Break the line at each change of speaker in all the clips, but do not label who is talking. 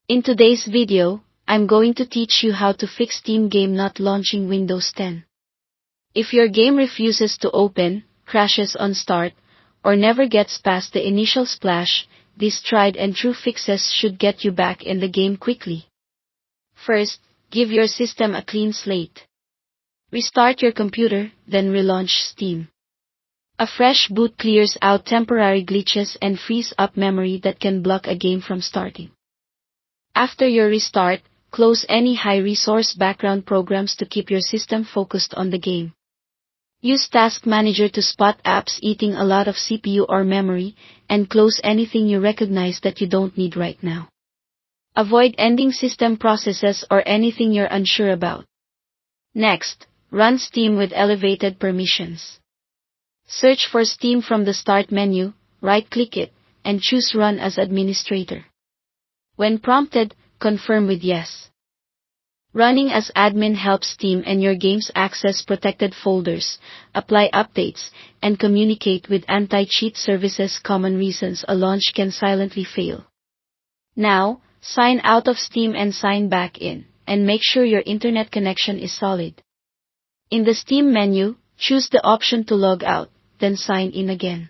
In today's video, I'm going to teach you how to fix Steam game not launching Windows 10. If your game refuses to open, crashes on start, or never gets past the initial splash, these tried and true fixes should get you back in the game quickly. First, give your system a clean slate. Restart your computer, then relaunch Steam. A fresh boot clears out temporary glitches and frees up memory that can block a game from starting. After your restart, close any high-resource background programs to keep your system focused on the game. Use Task Manager to spot apps eating a lot of CPU or memory, and close anything you recognize that you don't need right now. Avoid ending system processes or anything you're unsure about. Next, run Steam with elevated permissions. Search for Steam from the Start menu, right-click it, and choose Run as Administrator. When prompted, confirm with Yes. Running as admin helps Steam and your games access protected folders, apply updates, and communicate with anti-cheat services. Common reasons a launch can silently fail. Now, sign out of Steam and sign back in, and make sure your internet connection is solid. In the Steam menu, choose the option to log out, then sign in again.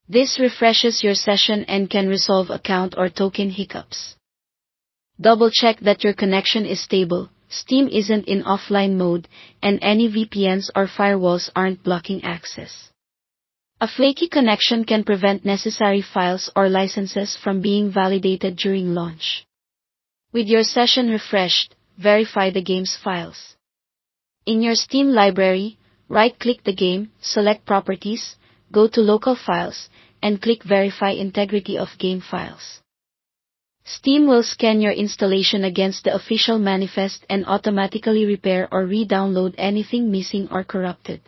This refreshes your session and can resolve account or token hiccups. Double-check that your connection is stable, Steam isn't in offline mode, and any VPNs or firewalls aren't blocking access. A flaky connection can prevent necessary files or licenses from being validated during launch. With your session refreshed, verify the game's files. In your Steam library, right-click the game, select Properties, go to Local Files, and click Verify Integrity of Game Files. Steam will scan your installation against the official manifest and automatically repair or re-download anything missing or corrupted.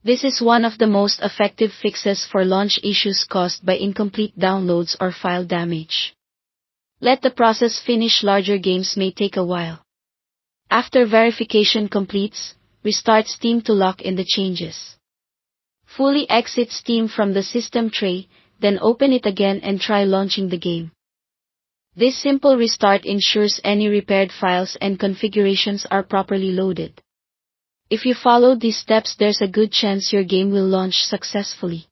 This is one of the most effective fixes for launch issues caused by incomplete downloads or file damage. Let the process finish. Larger games may take a while. After verification completes, restart Steam to lock in the changes. Fully exit Steam from the system tray, then open it again and try launching the game. This simple restart ensures any repaired files and configurations are properly loaded. If you follow these steps, there's a good chance your game will launch successfully.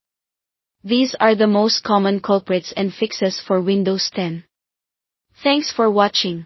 These are the most common culprits and fixes for Windows 10. Thanks for watching.